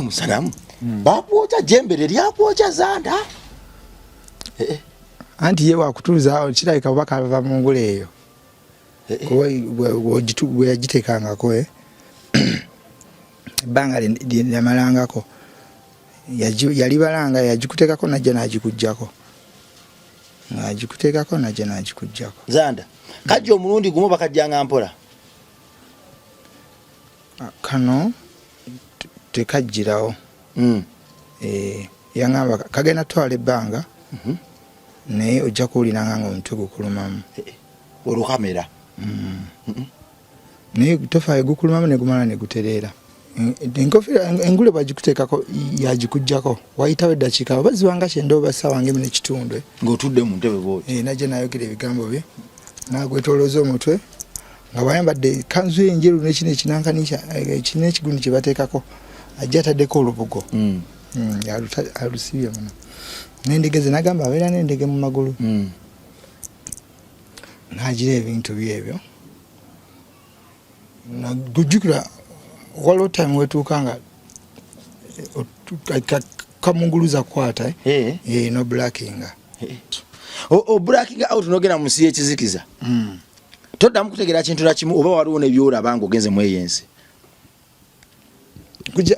Musalamu. Bakwocha jembe lyakwocha zanda. Anti ye wakutuza kirayika baka bava mu ngule eyo. Kuwe yagitekangako banga lyamalangako yali balanga yagikutekako najja n'agikujjako ng'agikutekako najja n'agikujjako zanda kajja omulundi gumu bakajjanga mpola kano tekajjirawo yangamba kagenda twala ebbanga naye ojja kuwuliranga ng'omutwe gukulumamu olukamera naye tofaayo gukulumamu ne gumala ne gutereera enkofira engule bagikuteekako yagikujjako wayitawo eddakiika baziwanga kyenda oba ssaawa ng'emu n'ekitundu ng'otudde mu ntebe bw'oti najja n'ayogera ebigambo bye n'agwetoolooza omutwe nga bwayambadde kanzu enjeru n'ekino ekinankanisha ekino ekigundi kye bateekako ajja ataddeko olubugo alusibye muno n'endegeeze n'agamba abeera n'endege mu magulu n'agira ebintu byebyo nagujjukira waliwo time wetuuka nga kamunguluza kukwata no blackinga blackinga out nogenda mu nsi y'ekizikiza toddamu kutegeera kintu na kimu oba waliwo nebyolaba ng'ogenze mu eyo ensi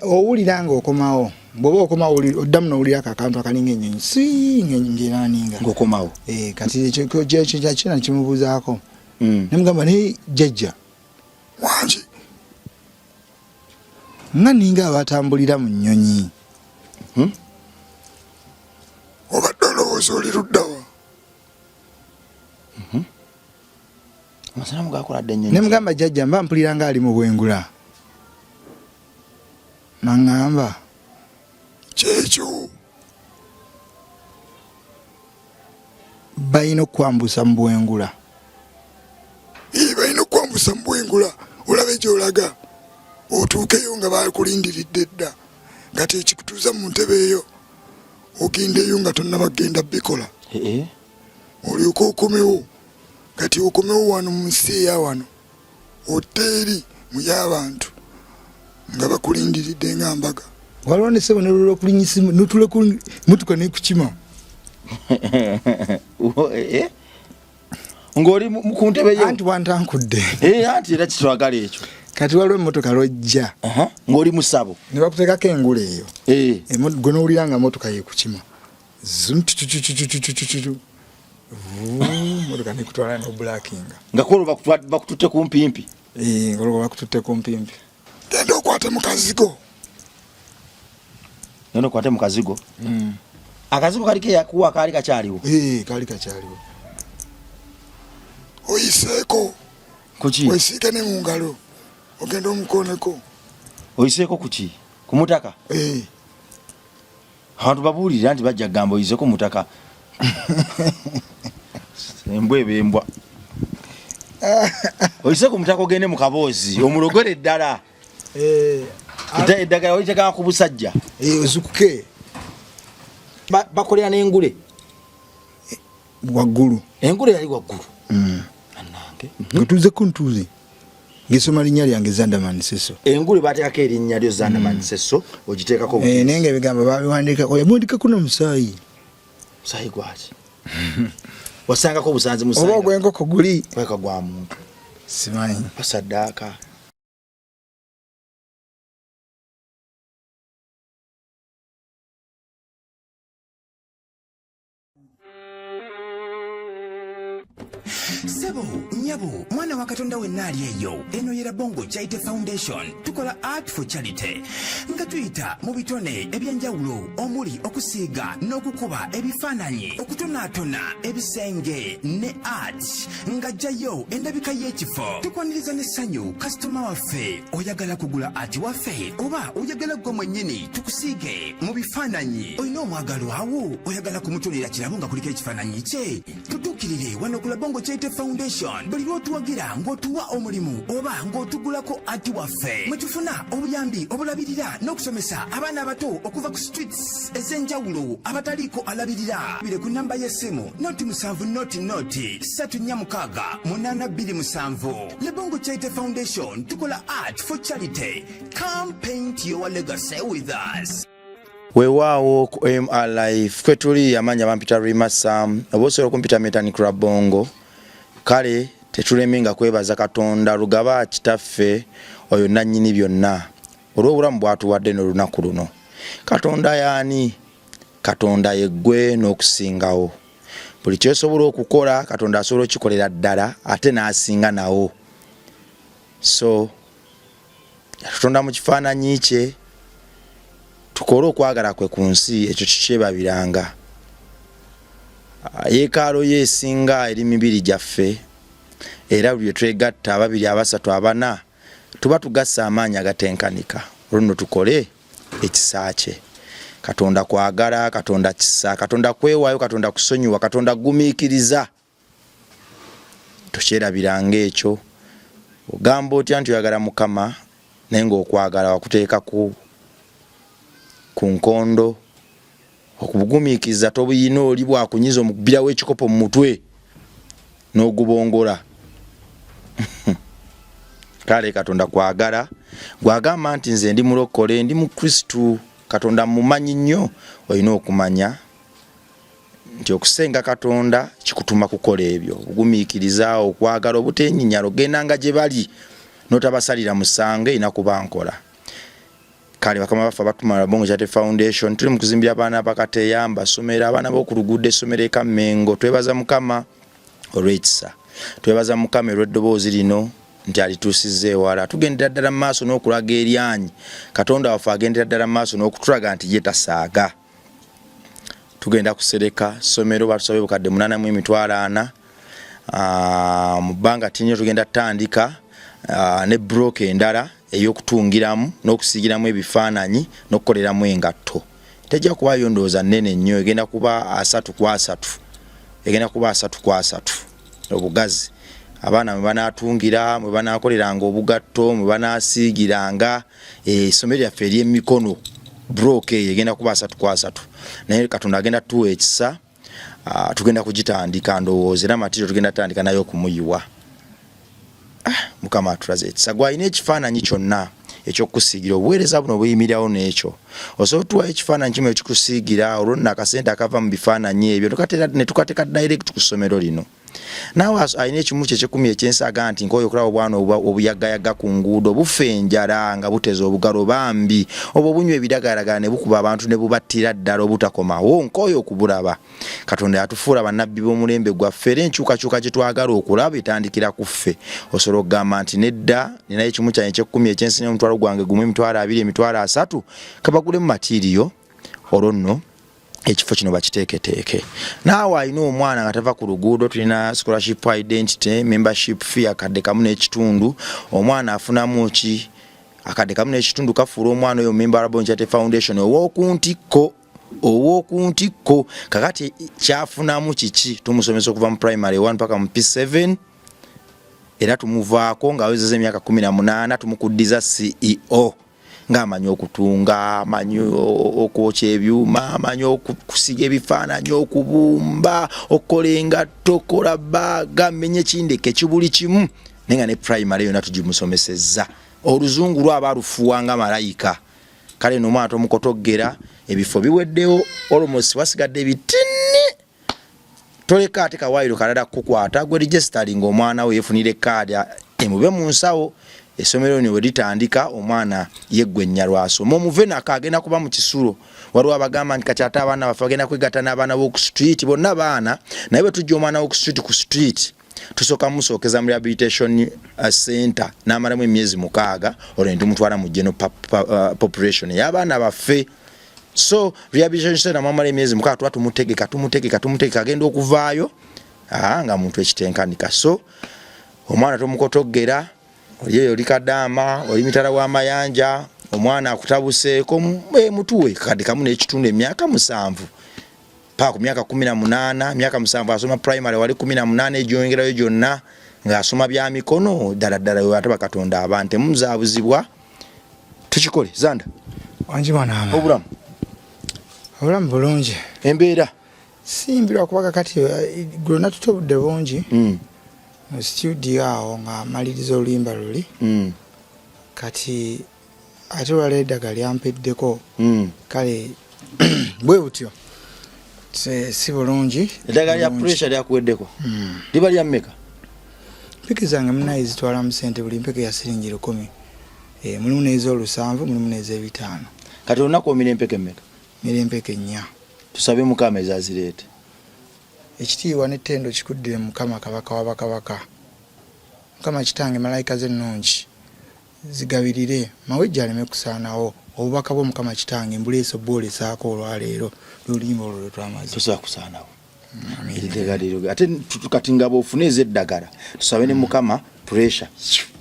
owulira ng'okomawo bw'oba okomawo oddamu n'owulirako akantu akalinga ennyonyi ng'eraaninga ng'okomawo kati ekyo kina kimubuuzaako nemugamba naye jjajja wangi nga ninga abatambulira mu nnyonyi obadde olowooza oli luddawa amasanamu gakoladde ennyonyi nemugamba jjajja mba mpulira nga ali mu bwengula naŋŋamba kyekyo balina okwambusa mu bwengula balina okwambusa mu bwengula olabe gy'olaga otuukeyo nga bakulindiridde dda nga tekikutuuza mu ntebe eyo ogendeyo nga tonnabagenda bikola olyoka okomewo kati okomewo wano mu nsi eya wano oteeri mu y'abantu nga bakulindiridde nga mbaga waliwo ne ssebo nolola okulinyisa notula ku motoka nekukima ng'oli ku ntebe yo anti wantankudde anti era kitwagala ekyo kati waliwo emmotoka lwojja ng'oli mu ssabo ne bakuteekako engule eyo gwe n'owulira nga motoka yekukima motoka nekutwala nobulakinga nga kwolwo bakututte ku mpimpi ngolwo bakututte ku mpimpi genda okwate mu kazigo genda okwate mu kazigo akazigo kaliko eyakuwa kaali kakyaliwo kaali kakyaliwo oyiseeko kuki wesiike ne mu ngalo ogenda omukooneko oyiseeko kuki ku mutaka abantu babuulira nti bajja kugamba oyiseeko ku mutaka embwa ebembwa oyise ku mutaka ogende mu kaboozi omulogole eddala eddagala oliteekanga ku busajja ozukuke bakolera n'engule waggulu engule yali waggulu annange ntuuze ku ntuuze ngesoma linnya lyange Zandaman Seso engule bateekako erinnya lyo Zandaman Seso ogiteekako naye nga ebigambo babiwandiikako yabwandikako n'omusaayi musaayi gwaki wasangako obusanzi musaayi oba ogw'enkoko guli kweka gwa muntu simanyi basaddaaka Sebo, nyabo, mwana wa Katonda wenna ali eyo. Eno yera Bongo Charity Foundation. Tukola art for charity. Nga tuyita mu bitone ebyenjawulo omuli okusiiga n'okukuba ebifaananyi, okutonaatona ebisenge ne art. Nga jjayo endabika y'ekifo. Tukwaniriza n'essanyu kasitoma waffe oyagala kugula art waffe oba oyagala gwe mwennyini tukusiige mu bifaananyi. Olina omwagalo awo oyagala kumutonera kirabo nga kuliko ekifaananyi kye. Tutuukirire wano ku Bongo Charity Chaite Foundation buli lw'otuwagira ng'otuwa omulimu oba ng'otugulako ati waffe mwe tufuna obuyambi obulabirira n'okusomesa abaana abato okuva ku streets ez'enjawulo abataliiko alabirira bire ku namba y'essimu noti 7 noti 346 827. Lebongo Chaite Foundation tukola art for charity. Come paint your legacy with us. Wewawo ku MR Life kwetuli amanya bampita Rimasa obosobola kumpita Metani Krabongo kale tetulemenga kwebaza Katonda rugaba kitaffe oyo nannyini byonna olw'obulamu bwatuwadde n'olunaku luno. Katonda yaani Katonda yeggwe n'okusingawo buli kyosobola okukola Katonda asobola okukikolera ddala ate n'asinga nawo. So Katonda mu kifaananyi kye tukole okwagala kwe ku nsi ekyo kikyebabiranga. Yeekalo yeesinga eri mibiri gyaffe era buli twegatta ababiri abasatu abana tuba tugassa amaanyi agatenkanika olwo tukole ekisa kye. Katonda kwagala, Katonda kisa, Katonda kwewaayo, Katonda kusonyiwa, Katonda gumiikiriza. Tukyerabiranga ekyo. Ogamba otya nti oyagala Mukama naye ng'okwagala wakuteeka ku nkondo okubugumiikiriza tobuyina oli bwakunyiza omukubira w'ekikopo mu mutwe n'ogubongola. Kale Katonda kwagala gwagamba nti nze ndi mulokole ndi mu Kristu. Katonda mumanyi nnyo olina okumanya nti okusenga Katonda kikutuma kukola ebyo obugumiikiriza okwagala obutenyinyalo gendanga gye bali n'otabasalira musange ina kuba nkola. Kale bakama bafa batuma Lebongo Chaite Foundation tuli mu kuzimbira abaana bakateyamba somera abaana b'okulugudde somero eka Mengo. Twebaza Mukama olw'ekisa, twebaza Mukama olw'eddoboozi lino nti alituusizza ewala. Tugendera ddala mu maaso n'okulaga eryanyi. Katonda waffe agendera ddala mu maaso n'okutulaga nti ye tasaaga. Tugenda kusereka somero batusabye bukadde 8,40 mu bbanga tinyo tugenda tandika ne broke endala ey'okutungiramu n'okusiigiramu ebifaananyi n'okukoleramu engatto. Tejja kuba yondooza nnene nnyo, egenda kuba 3x3. Egenda kuba 3x3 obugazi. Abaana mwe banaatungira, mwe banaakoleranga obugatto, mwe banaasiigiranga essomero lyaffe ery'emikono broke egenda kuba 3x3. Naye Katonda agenda tuwa ekisa, tugenda kugitandika ndowooza era matiro tugenda tandika nayo okumuyiwa. Mukama atulaze ekisa. Gwalina ekifaananyi kyonna ekyokusiigira obuweereza buno buyimirirawo n'ekyo. Osobola tuwa ekifaananyi kimu ekikusiigira olwo nno akasente akava mu bifaananyi ebyo ne tukateeka direct ku ssomero lino. Naawe alina ekimu kye 10 ekyensaga nti nkoyo okulaba obwana obuyagayaga ku nguudo bufa enjala nga buteza obugalo bambi obwo bunywa ebidagalalagala ne bukuba abantu ne bubattira ddala obutakomawo nkoyo okubulaba. Katonda yatufuula bannabbi b'omulembe gwaffe era enkyukakyuka gye twagala okulaba etandikira ku ffe. Osobola okugamba nti nedda ninayo ekimu kyange 10 ekyensinya omutwalo gwange gumu 2,000 3,000 kabagulemu matiriyo olwo nno ekifo kino bakiteeketeeke. Naawe alina omwana nga tava ku luguudo tulina scholarship identity membership fee akadde kamu n'ekitundu. Omwana afunamu ki akadde kamu n'ekitundu kafuula omwana oyo member Lebongo Chaite Foundation ow'okuntikko kakati kyafunamu kiki tumusomesa okuva mu primary 1 paka mu P7 era tumuvaako ng'awezezza emyaka 18 tumukuddiza CEO ng'amanyi okutunga, amanyi okwokya ebyuma, amanyi okusiga ebifaananyi, okubumba, okukola engatto, okukola bbaaga, menye kindeke kibuli kimu naye nga ne primary yonna tugimusomesezza. Oluzungu lwaba lufuwanga malayika. Kale n'omwana tomukotoggera ebifo biweddewo almost wasigadde bitini. Toleka ate kawaayiro kalala kukwata gwe registering omwana we yefunire kaadi emube mu nsawo. Essomero lino we litandika omwana yeggwenya lwasoma omuvena akagenda kuba mu kisulo. Waliwo abagamba nti kati ate abaana baffe bagenda kwegatta n'abaana b'oku street. Bonna baana naye bwe tujja omwana w'oku street tusooka musookeza mu rehabilitation center n'amalamu emyezi 6 olwo ne tumutwala mu general population y'abaana baffe. So rehabilitation center mwamala emyezi 6 tuba tumutegeka agenda okuvaayo nga muntu ekitenkanika. So omwana tomukotoggera oliyo oli Kadaama oli mitala w'amayanja omwana akutabuseeko mutuwe kadde kamu n'ekitundu emyaka 7 pa ku myaka 18 myaka 7 asoma primary wali 18 ejongerayo jonna ng'asoma bya mikono ddala yo ate bakatonda abante muzaabuzibwa tukikole Zanda wanji bwana obulamu bulungi embeera simbirwa kuba kati gwonna tutobudde bungi mu studio awo nga maliriza oluyimba luli kati ate wale eddagala lyampeddeko kale bwe butyo si bulungi eddagala lya pressure lyakuweddeko liba lya mmeka mpeke zange munayi zitwala mu ssente buli mpeke ya siringi 10 mulimu n'ez'olusanvu mulimu n'ez'ebitaano kati olunaku omira empeke mmeka mira empeke 4 tusabe mukama ezazireete ekitiibwa n'ettendo kikuddire mukama kabaka wabakabaka mukama kitange malayika z'ennungi zigabirire mawejja aleme kusaanawo obubaka bwo mukama kitange mbuleeso bwolesaako olwaleero luluyimba olwo lwetwamaze tosobola kusaanawo eddagala ate tukatinga bwofuna ez'eddagala tusabe ne mukama pressure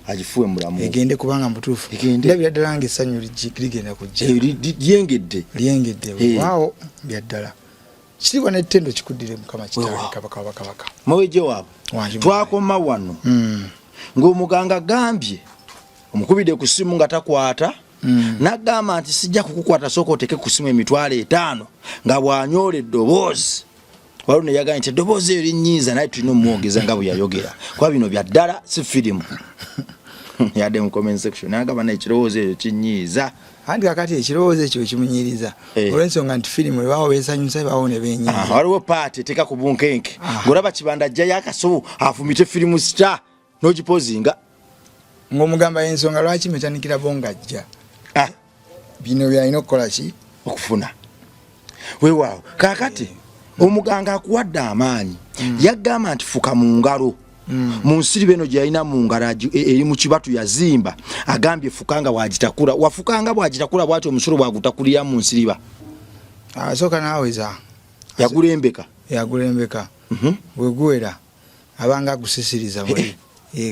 agifuwe mulamu egende kubanga mutuufu ndabira ddala ng'essanyu ligenda kujja lyengedde waawo byaddala kitiibwa n'ettendo kikuddire mukama kitange kabaka wabakabaka mawejje waabwe twakoma wano ng'omuganga gambye omukubidde ku simu nga takwata n'agamba nti sijja kukukwata sooka oteke ku simu $5,000 nga bw'anyoola eddoboozi waliwo ne yagambye nti eddoboozi eyo linnyiiza naye tulina omwogeza nga bwe yayogera kuba bino bya ddala si firimu yadde mu comment section n'agamba naye ekirowoozo ekyo kinnyiiza anti kakati ekirowoozo ekyo kimunyiriza olw'ensonga nti firimu ebaawo beesanyusa ebaawo ne beenyiiza waliwo paati eteeka ku bunkenke ng'olaba kibanda ajjayo akasobo afumite firimu sita n'ogipozinga ng'omugamba ensonga lwaki metanikira bo ng'ajja bino byalina okukola ki okufuna weewaawo kaakati omuganga akuwadde amaanyi yagamba nti fuka mu ngalo mu nsiriba eno gye yalina mu ngalo eri mu kibatu yazimba agambye fukanga bwagitakula wafukanga bwagitakula bwati omusolo bwagutakulira mu nsiriba asooka naaweza yagulembeka bwe guwera abanga agusisiriza muli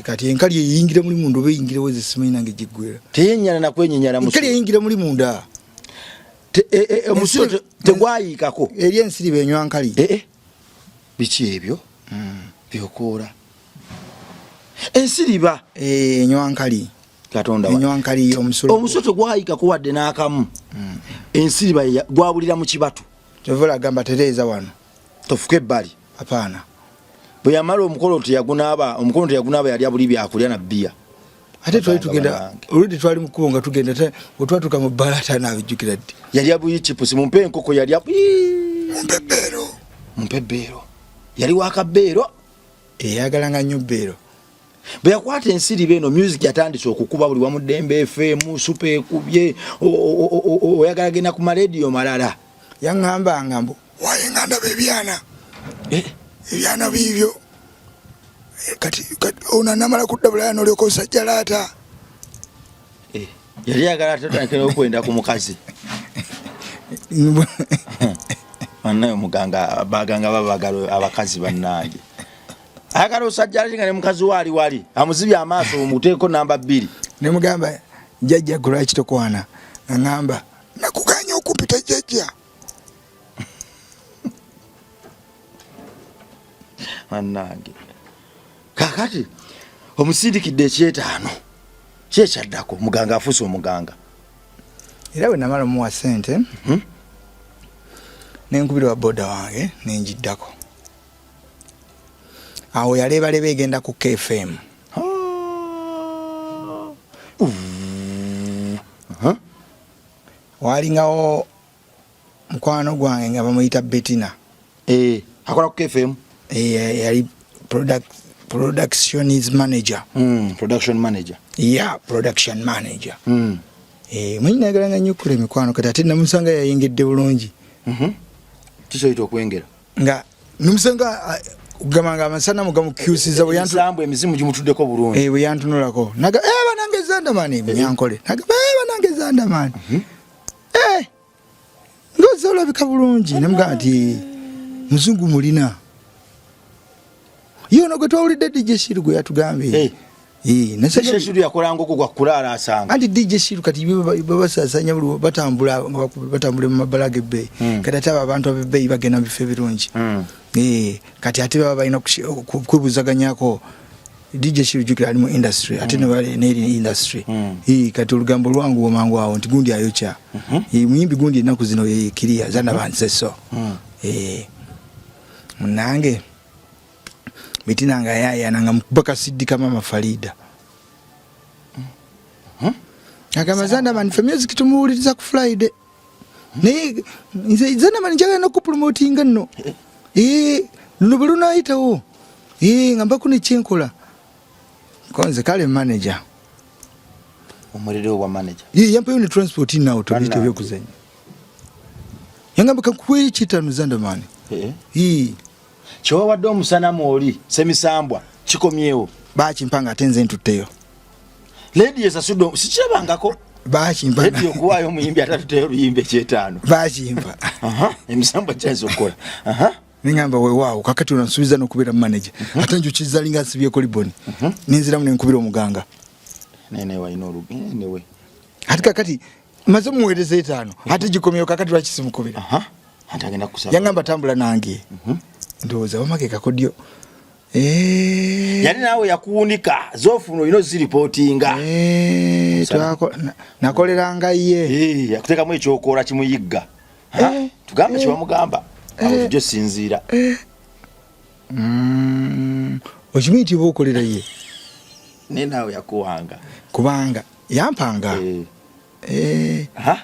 kati enkali eyingira muli munda oba eyingira weze simanyi nange giggwera teyenyana nakwenyenyala enkali eyingira muli munda omusolo tegwayiikako eri ensiriba enywa nkali biki ebyo byokoola ensiriba enywa nkali katonda enywa nkali omusolo tegwayiikako wadde n'akamu ensiriba gwabulira mu kibatu tovola agamba tereeza wano tofuka ebbali apaana bwe yamala omukono teyagunaaba yali abuli byakulya na bbiya ate twali tugenda oludde twali mukubo nga tugenda wetwatuuka mu bbala ataanaabijjukira ddi yali abuyi chipusi mumpe enkoko yali mumpebbeero yali wakabbeero eyagalanga nnyo bbeero bwe yakwata ensiriba eno music yatandise okukuba buli wamu Dembe FM Super ekubye oyagala genda ku marediyo malala yaŋŋambanga mbu wayenga ndaba ebyana ebyana biibyo kati ono namala kuddabula n'olyoka osajja laata yali yagala tatandikira okwenda ku mukazi bannaye omuganga baganga babagala abakazi bannange ayagala osajja alinga ne mukazi wali amuzibye amaaso omuteeko namba 2 ne mugamba jjajja lwaki tokwana ngamba nakuganya okumpita jjajja annange kakati omusindikidde ekyetaano kyekyaddako muganga afuuse omuganga era bwe namala omuwa ssente nenkubira wa boda wange nenjiddako awo yaleebaleba egenda ku KFM walingawo mukwano gwange nga bamuyita Bettina akola ku KFM yali production manager mwenyi nagalanga nnyo okkola emikwano kati ate namusanga yayengedde bulungi kisoyita okwengera nga namusanga kugamanga amasana mugamukyusiza bweyansambu emizimu gimutuddeko bulungi bwe yantunulako naga banange zandamani munyankole naga banange zandamani ngoza olabika bulungi nemugamba nti muzungu mulina yono gwe twawulidde DJ Shiru gwe yatugambye DJ Shiru yakola ngoko kwa kulala asanga. Anti DJ Shiru kati babasasanya bulu batambula mu mabalage bay. Kati ataba abantu abebay bagenda bife birungi. Kati ate baba balina kwebuzaganyako DJ Shiru jukira ali mu industry ate ne bali ne industry. Kati olugambo lwangu omangu awo nti gundi ayocha. Muyimbi gundi enaku zino ye kiria zana banseso. Munange mitinanga yaya nanga mpaka sidika mama Farida. Akama Zandaman for music tumuwuliriza ku Friday. Ne Zandaman njaga no kupromotinga no. Nubuluna itawo. Ngamba kuni chenkola. Konze kale manager. Umuriro wa manager. Yampa yone transport now to bite byo kuzenya. Yangamba kakuwe chitanu Zandaman. Chowa wadde omusana mwoli semisambwa kikomyewo bakimpanga atenze ntuteyo lady esasudo sikyabangako bakimpanga lady okuwayo muyimbi atatuteyo luyimbe kyetaano bakimpa emisambwa kyanze okukola ningamba weewaawo kakati onansuubiza n'okubeera manager ate njukiza linga nsibyeko liboni ninziramu nenkubira omuganga nene walina olugenewe ate kakati maze muweereza etaano ate gikomyewo kakati lwaki simukubira ate agenda kusaba yangamba tambula nange ndowooza wamake kakodyo yali naawe yakuwunika zoofuno ino ziripotinga nakoleranga ye yakuteekamu ekyokola kimuyigga tugambe kyebamugamba abo tujjo sinziira okimanyi tiba okolera ye naye naawe yakuwanga kubanga yampanga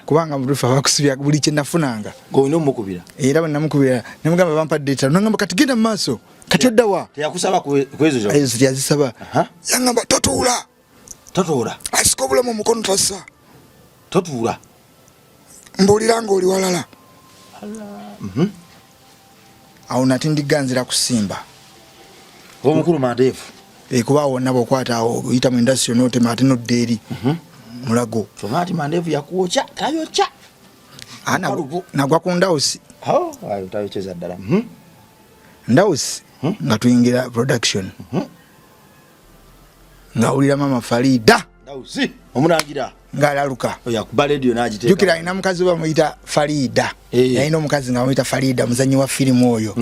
kubanga mutufu abakusibya buli kye nafunanga ng'olina omukubira era bwe namukubira namugamba bampadde etaano nangamba kati genda mu maaso kati oddawa teyakusaba kwezo yazisaba yangamba totuula asika obulamu omukono tassa totuula mbuulira ng'oli walala awo nati ndiganzira kusimba omukulu Mandeevu kuba wonna bwokwata awo oyita mu industry n'otema ate nodda eri mulago tomati Mandeevu yakuwokya tayokya nagwa ku ndawusi ayo tayokyeza ddala ndawusi nga tuyingira production ngawulira mama Farida ndawusi omunangira ngalaluka yakuba radio n'agiteeka jukira alina mukazi bamuyita Farida yalina omukazi nga bamuyita Farida muzanyi wa firimu oyo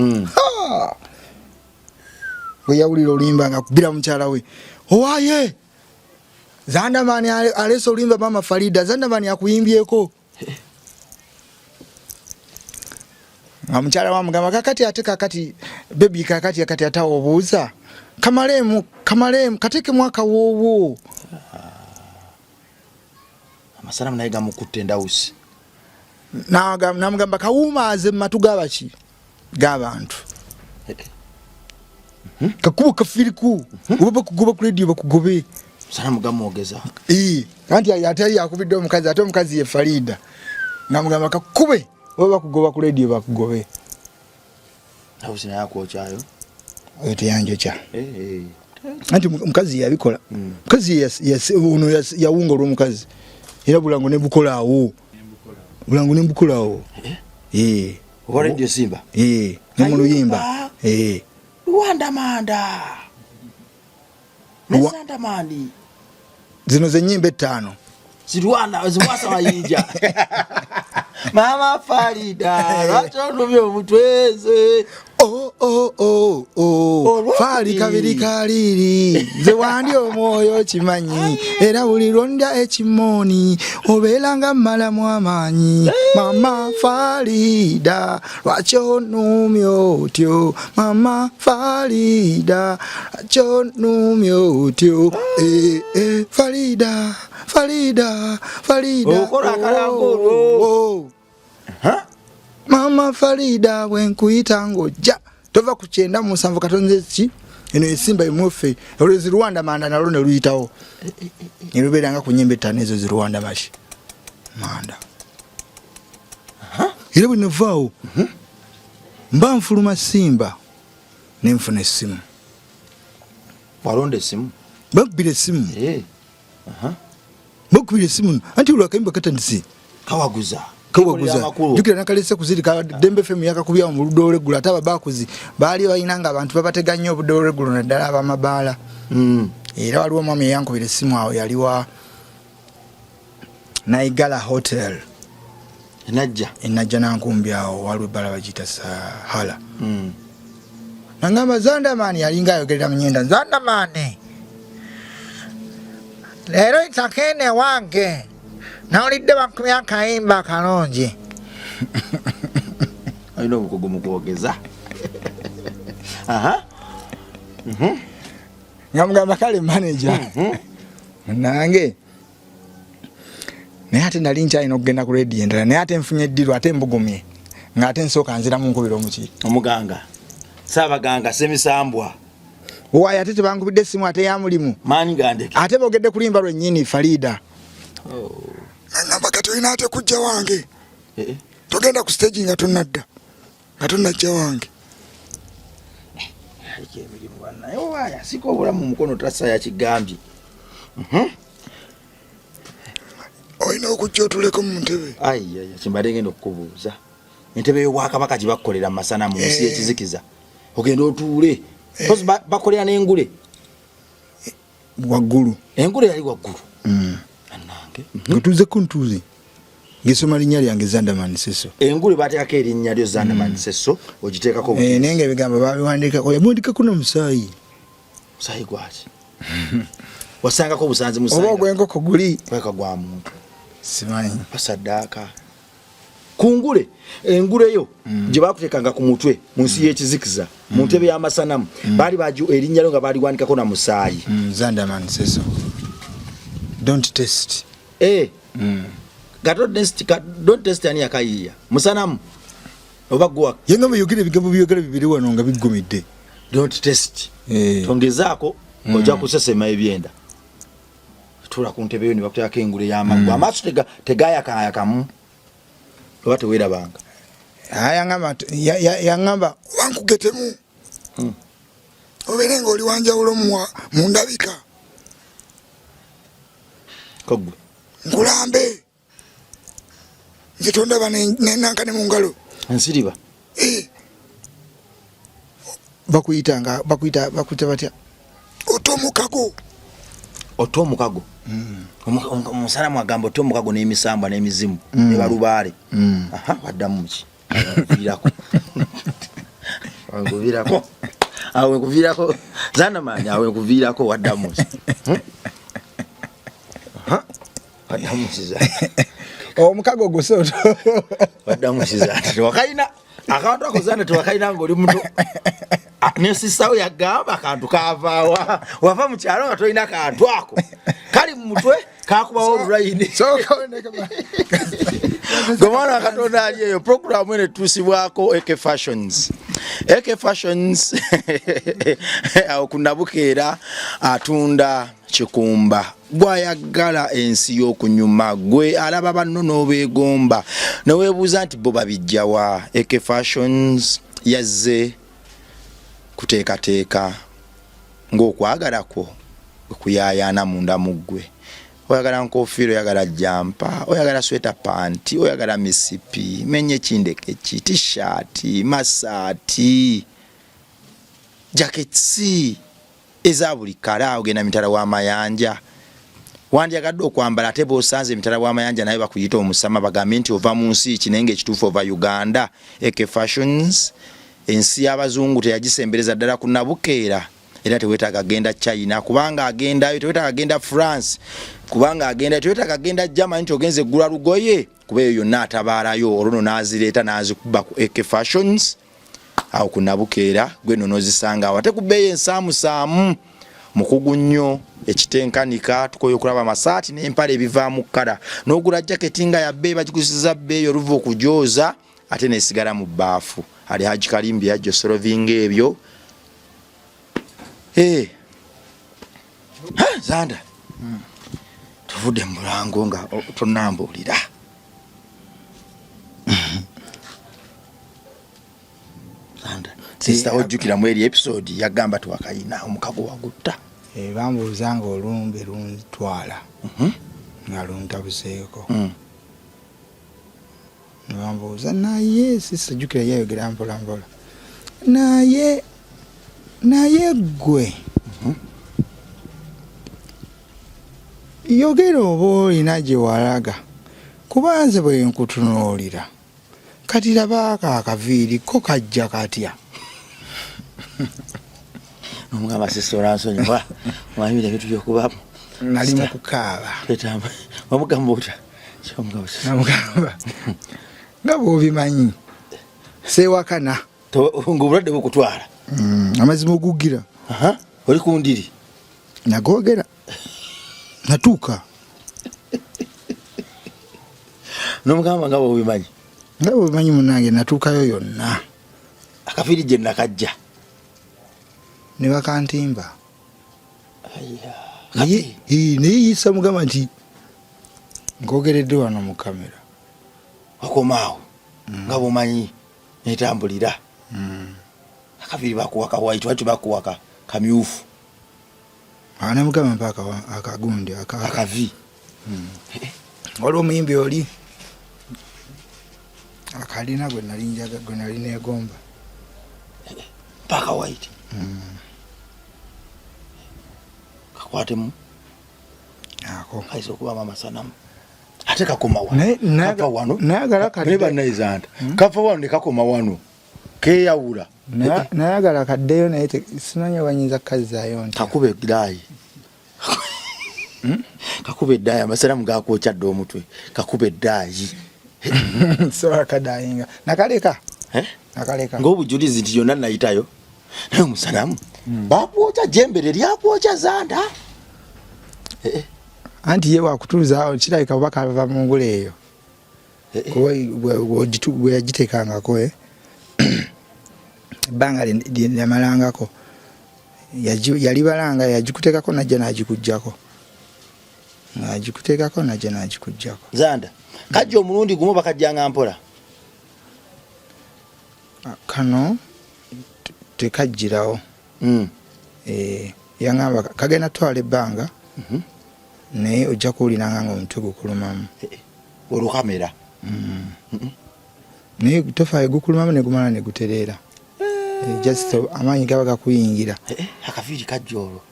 bwe yawulira oluyimba nga kubira mukyala we owaye Zandaman alesa olimba mama Farida Zandaman yakuyimbyeko nga mukyala wamugamba kakati baby kakati atawo obuuza kamalemu kateke mwaka wowo amasalamu naye gamukutte ndawusi namugamba kawuumaaze matu gabaki g'abantu kakubo kafiriku oba bakugoba ku radio bakugobe salamu gamwogeza anti ate yakubidde omukazi ate omukazi ye Farida namugamba kakube oba bakugoba ku radio bakugobe ndawusi naye akwokyayo oyo teyanjokya anti omukazi yabikola omukazi ono yawunga olw'omukazi era bulango ne bukolaawo oba radio Simba ne mu luyimba Luwandamanda ne Zandamani zino zenyimba etaano zirwana ziwasa wayinja mama Farida lwatonumye omutweze Fali kabiri kaliri nze wandi omwoyo kimanyi era buli lwondya ekimoni obeeranga mmalamu amaanyi mama Farida lwaki onumye otyo mama Farida lwaki onumye otyo Farida okola akalangolo mama Farida bwenkuyita ng'ojja tova ku 97 katonze ki eno esimba emufe olwo Zirwandamanda nalwo ne luyitawo ne lubeeranga ku nnyimba etaano ezo Zirwandamanda manda era bwe navaawo mba nfuluma Simba ne nfuna essimu walonda essimu bakubira essimu bakubira essimu anti olwakayimba katandise kawaguza jukira nakalese kuzirika Dembe FM yakakubya mu luddo olegula ate ababakuzi baali bayina nga abantu babateganya obudde olegula naddala abamabaala era waliwo mwami eyankubira essimu awo yaliwa Naigala Hotel enajja nankumbi awo waliwo ebbala bagiyita Sahala. Nangamba Zandaman yalinga ayogerera mu nnyenda, Zandaman leero itakene wange nawulidde bakumya akayimba akalungi. Alina obukugu mu kwogeza. Ngamugamba kale manager nange naye ate nali nkyalina okugenda ku radio endala naye ate nfunye eddiru ate mbugumye ng'ate nsooka nziramu nkubira omuki omuganga Saabaganga Semisambwa waayo ate tebankubidde essimu ate ya mulimu maani gandeke ate boogedde kulimba lwennyini Farida. Ngamba kati olina ate kujja wange togenda ku stage nga tonnadda nga tonnajja wange. Emirimu naye waayo asika obulamu mu mukono tassa yakigambye. Olina okujja otuleko mu ntebe. Kimbadde ngenda okukubuuza entebe y'Obwakabaka gye bakolera mu masana mu nsi y'ekizikiza ogenda otuule kozi bakolera n'engule waggulu engule yali waggulu annange ntuuze ku ntuuze ngesoma linnya lyange Zandaman Seso engule bateekako erinnya lyo Zandaman Seso ogiteekako naye nga ebigambo babiwandiikako yabundikako n'omusaayi gwaki wasangako obusanzi musaayi oba ogw'enkoko guli kweka gwa muntu simanyi basaddaaka kungule engule yo gye bakuteekanga ku mutwe mu nsi y'ekizikiza mu ntebe y'amasanamu baali baju erinnya lyo nga baaliwandikako na musaayi Zandaman Seso don't test don't test ani yakayiiya musanamu oba gwa yenga muyogere ebigambo byogera bibiri wano nga biggumidde don't test tongezaako ojja kusesema ebyenda tula ku ntebe yo ne bakuteekako engule y'amagwa amaaso tegayakayakamu oba teweerabanga yaŋŋamba wankugetemu obeere ng'oli wanjawulo mu ndabika kogwe nkulambe nze tondaba nenankane mu ngalo nsiriba bakuyita batya otomukago omusalamu agamba otomukago n'emisambwa n'emizimu ne balubaale waddamu ki awe nkuviirako Zandaman awe nkuviirako waddamu ki waddamu kiza omukago gusoto waddamu kiza tewakayina akantu ako Zanda tewakayina ng'oli muto nesisawo yagamba akantu kaavaawa wava mu kyalo nga tolina kantu ako kali mu mutwe kakubawo olulayini gomwana wa Katonda ali eyo programu eno etuusibwako AK Fashions awo ku Nabukeera atunda kikumba bw'ayagala ensi y'okunyuma gwe alaba banno n'obeegomba neweebuuza nti bo babijjawa. AK Fashions yazze kuteekateeka ng'okwagala kwo okuyaayaana munda mu ggwe. Oyagala nkofiiro, oyagala jampa, oyagala sweta panti, oyagala misipi, menye kindekeki, t-shirt, masaati, jaketsi eza buli kala. Ogenda mitala w'amayanja wandyagadde okwambala ate b'osanze emitala w'amayanja naye bakuyita omusama bagambye nti ova mu nsi ki naye ng'ekituufu ova Uganda. AK Fashions ensi y'abazungu teyagisembereza ddala ku Nabukeera era teweetaaga genda China kubanga agendayo, teweetaaga genda France kubanga agendayo, teweetaaga genda Germany nti ogenze eggula lugoye kuba eyo yonna atabaalayo olwo n'azireeta n'azikuba ku AK Fashions awo ku Nabukeera gwe nno n'ozisanga awo ate ku bbeeyi ensaamusaamu mukugu nnyo ekitenkanika. Tukoye okulaba amasaati n'empale ebivaamu kkala n'ogula jaketi nga ya bbeeyi bagikusiza bbeeyi oluva okujooza ate neesigala mu bbaafu. Ali Haji Kalimbi yajja osolovinga ebyo. Zanda tuvudde mu mulango nga tonnambuulira. Zanda sista ojjukira mu eri episode yagamba twakayina omukago wagutta. Bambuuza nga olumbe luntwala nga luntabuseeko. Bambuuza naye sista jjukira yayogera mpola mpola naye gwe yogera oba olina gye walaga kuba nze bwe nkutunuulira kati labaako akaviiri ko kajja katya omugamba sisola nsonyiwa mwamira ebintu byokubamu nali mu kukaaba wamugamba otya namugamba nga bw'obimanyi seewakana ng'obulwadde bukutwala amazima ogugira oli ku ndiri nagogera natuuka n'omugamba nga bw'obimanyi nga bwebimanyi munange natuukayo yonna akaviiri gye nakajja ne bakantimba naye yisa mugamba nti ngogeredde wano mu kamera wakomaawo nga bw'omanyi netambulira akaviiri bakuwaka white wati bakuwaka kamyufu ne mugamba mpa akagundi akavi waliwo omuyimbi oli akalina gwe nali negomba mpaka white kakwatemu ako kaiza okubamu amasanamu ate kakoma wano nayagala nebannaizanta kava wano nekakoma wano keyawula nayagala kaddeyo naye simanya banyinza kukazaayo nti kakuba edaayi kakuba edaayi amasanamu gakwokadde omutwe kakuba edaayi sobola kadayinga nakaleka ng'obujulizi nti yonna nayitayo naye omusanamu bakwokya jembere lyakwokya zanda anti ye wakutuuzaawo kirabika oba kava mu ngula eyo bwe yagiteekangako ebbanga lyamalangako yalibalanga yagikuteekako najja nagikugjako agikuteekako najja nagikugjako zanda kajja omulundi gumu bakajjanga mpola kano tekajjirawo yaŋamba kagenda twala ebbanga naye ojja kuwuliranga nga omutwe gukulumamu olukamera naye tofaayo gukulumamu negumala negutereera just amaanyi gaba gakuyingira akaviiri kajja olwo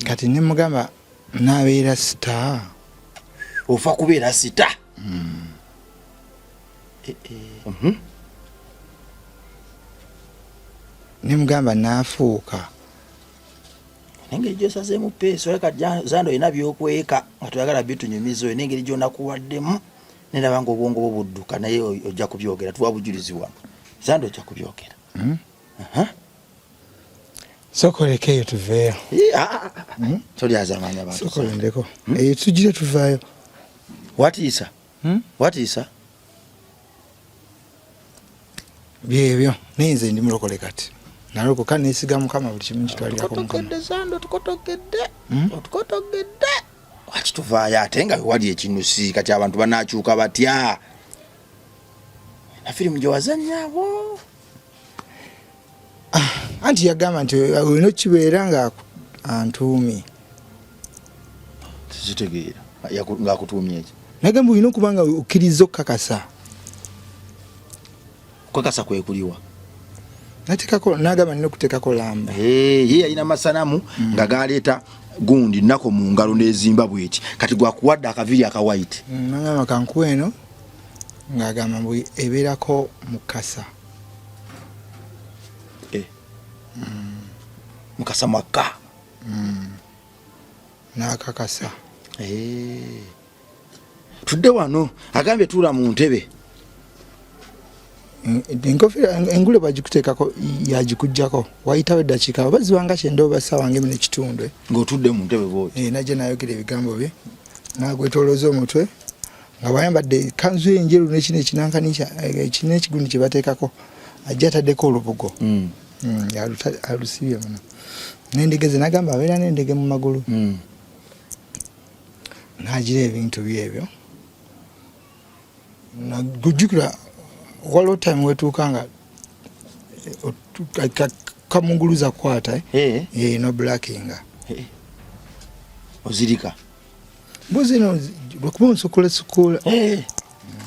kati nemugamba nabeera sita ofa kubeera sita nemugamba nafuuka engeri gyosazeemu peesi oleka zanda olina byokweka nga toyagala bitunyumiza oyo n'engeri gyonakuwaddemu neraba nga obwongo bwo budduka naye ojja kubyogera tuwa bujulizi wano zanda ojja kubyogera sokolekeyo tuveeyo tolyazamanya abantu sokolendeko tugire tuvaayo watiisa watiisa byebyo nayinza ndi mulokole kati nalokoka nesiga mukama buli kimu kitwalirako mukama zanda otukotogedde waki tuvaayo ate nga wali ekinusi kati abantu banakyuka batya na firimu gye wazanyaabo anti yagamba nti olina okibeera nga antuumi tikitegeera ngaakutuumye eki nagamba olina okuba nga okkiriza okukakasa okukakasa kwekuliwa natekako nagamba nina okuteekako lamba ye yalina masanamu nga galeeta gundi nako mu ngalo nezimba bweti kati gwakuwadde akaviiri aka white nagamba kankuwa eno ng'agamba mbu ebeerako mukasa mukasa mwaka n'akakasa tudde wano agambye tuula mu ntebe enkofiira engule bagikuteekako yagikugjako wayitawo eddakiika baziwanga kyenda oba ssaawa ngemu n'ekitundu ng'otudde mu ntebe bwoti najja nayogera ebigambo bye nagwetolooza omutwe nga bayambadde kanzu enjeru nekino ekinankanisha ekina ekigundi kye bateekako ajja ataddeko olubugo alusibye muno n'endigeze nagamba abeera n'endege mu magulu nagira ebintu byebyo nagujjukira waliwo time wetuuka nga kamunguluza kukwata no blackinga ozirika mbuzino lwekuba onsukula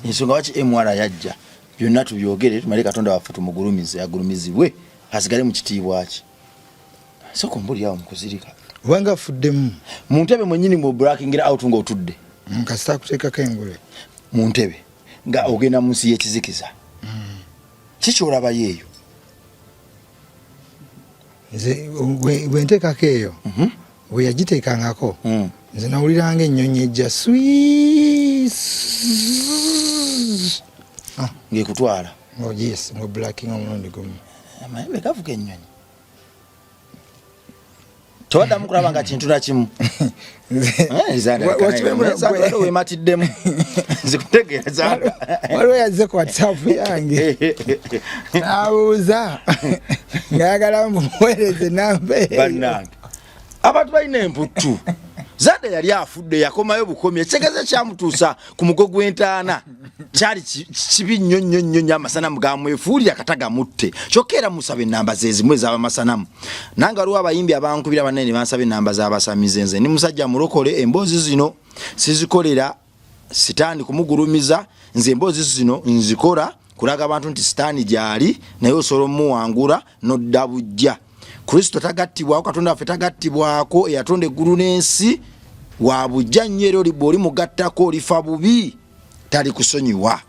ensonga waki MR yajja byonna tubyogere tumale Katonda waffe tumugulumize agulumizibwe asigale mu kitiibwa ki soko mbuli yawo mukuzirika wanga fuddemu mu ntebe mwennyini mu blackingira out nga otudde nkasita kuteekako engule mu ntebe nga ogenda mu nsi y'ekizikiza kikyolaba yeeyo nze bwe nteekako eyo bwe yagiteekangako nze nawuliranga ennyonyi ejja ng'ekutwala yes mu blacking omulundi gumu amayembe gavuga ennyonyi towaddamu kulaba nga kintu na kimu wematiddemu nzikutegeeza waliwo yazze ku whatsapp yange n'abuuza ngayagala mumuweereze namba eyo bannange abantu balina emputtu Zanda yali afudde yakomayo bukomye ekitegeeza kyamutuusa ku mugo gw'entaana kyali kibi nnyo amasanamu gamwefuulira kataga mutte kyokka era musaba ennamba ze zimu ez'abamasanamu nange waliwo abayimbi abankubira banene bansaba ennamba z'abasamize nze ni musajja mulokole emboozi zino sizikolera sitaani kumugulumiza nze emboozi zino nzikola kulaga abantu nti sitaani gyali naye osobola omuwangula n'odda bujja Kristo tagattibwako Katonda waffe tagattibwako eyatonda eggulu n'ensi wa bujja nnyo era oli mugattako olifa bubi tali kusonyiwa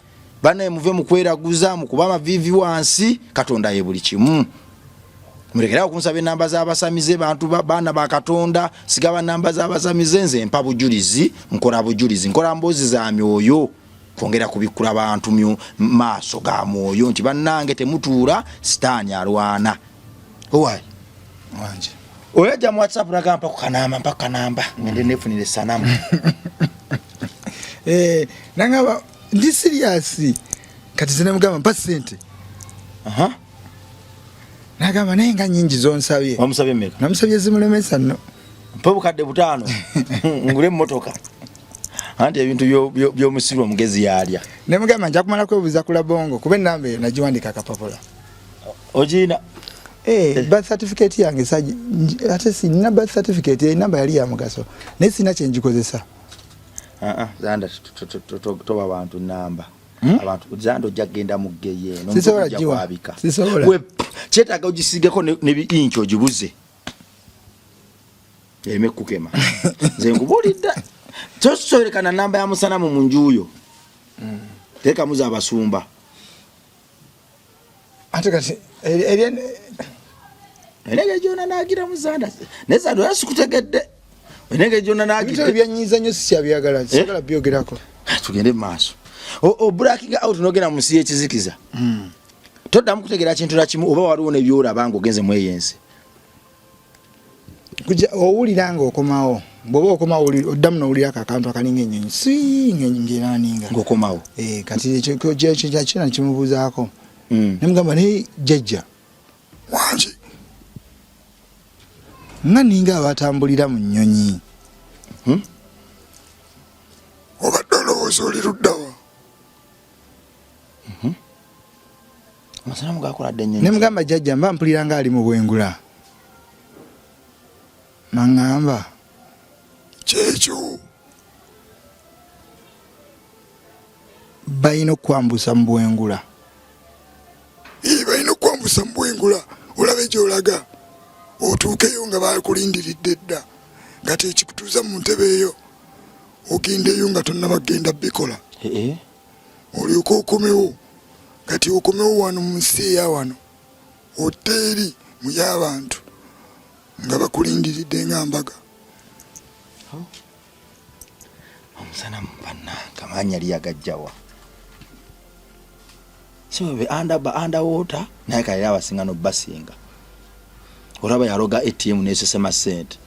banaye muve mu kweraguza mu kuba amaviivi wansi Katonda ye buli kimu mulekeraawo kunsaba ennamba z'abasamize bantu baana ba Katonda sigaba nnamba z'abasamize nze mpa bujulizi nkola bujulizi nkola mboozi za myoyo kwongera kubikkula bantu maaso ga mwoyo nti bannange temutuula sitaani alwana owaayi wanje oyaja mu WhatsApp nagamba ku kanamba mpaka kanamba ngende nefunire sanamu nangaba ndi serious kati zina mugamba mpa sente nagamba naye nga nyingi zonsabye wamusabye mmeka namusabye zimulemesa nno mpa bukadde butaano ngule mmotoka anti ebintu by'omusiru omugezi yalya ne mugamba nja kumala kwebuuza kula bongo kuba ennamba eyo nagiwandika akapapula ogiina birth certificate yange ate sina birth certificate namba yali ya mugaso naye sina kyenjikozesa Zanda toba abantu namba abantu Zanda ojja kgenda mu ggeye sisobola jiwa sisobola kyetaaga ogisigeko ne bi-inch ogibuze emekukema nze nkubulidde tosobolekana namba ya musanamu mu njuuyo teeka muze abasumba ate kati enege jona nagira muzanda nezando yasikutegedde enege jona nagira bito byanyiza nyo sisi abyagala sigala byogerako tugende maaso blacking out nogena mu siye kizikiza toddamu kutegera kintu na kimu oba waliwo ne byola bango genze mweyense kuja owuliranga okomawo bwoba okomawo oddamu nowulira akakantu akalinga ennyonyi ngeraninga ng'okomawo kati ekyo kyakina kimubuuzaako nemugamba naye jjajja wanje nga ninga abatambulira mu nnyonyi obadde olowooza oli luddawa amasanamu gakoladde ennyonyi nemugamba jjajja mba mpulira nga ali mu bwengula naŋŋamba kyekyo balina okwambusa mu bwengula balina okwambusa mu bwengula olabe gy'olaga otuukeyo nga bakulindiridde dda nga tekikutuuza mu ntebe eyo ogendeyo nga tonnabagenda bikola olyoka okomewo kati okomewo wano mu nsi eya wano oteeri mu y'abantu nga bakulindiridde nga mbaga omusanamu bannange amaanyi liyagajjawa sibe underwater naye kalera abasinga n'obbasinga olaba yaloga ATM nesesema sente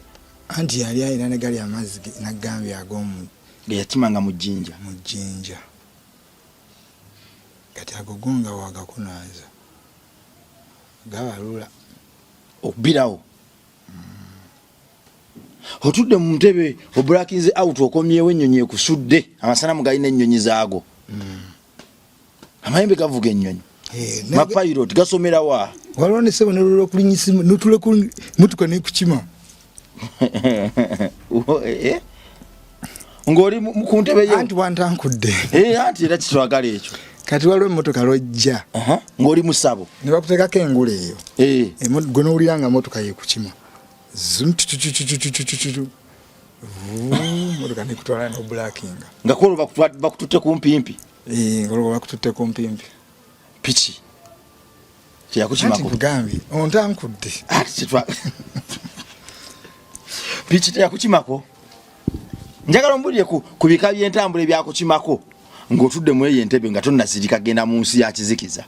anti yali ayina ne gali amazzi nagambye ag'omu yakimanga mu jjinja kati agogonga wagakunaaza gabalula okubirawo otudde mu ntebe obulakinze out okomyewo ennyonyi ekusudde amasanamu galina ennyonyi zaago amayembe gavuga ennyonyi mapilot gasomerawa waliwo ne sebo nolola okulinyisa notule mutuka nekukima ng'oli ku ntebe yo anti wantankudde anti era kitwagala ekyo kati waliwo emmotoka lwojja ng'oli mu ssabo ne bakuteekako engule eyo gwe nowulira nga motoka yekukima motoka nekutwala no blackinga ngakolo bakututte ku mpimpi ngolo bakututte ku mpimpi piki kyakukimako kugambi ontankudde piki kyakukimako njagala ombulire ku bika by'entambula ebyakukimako ng'otudde mu eyo entebe nga tonnazirika genda mu nsi ya kizikiza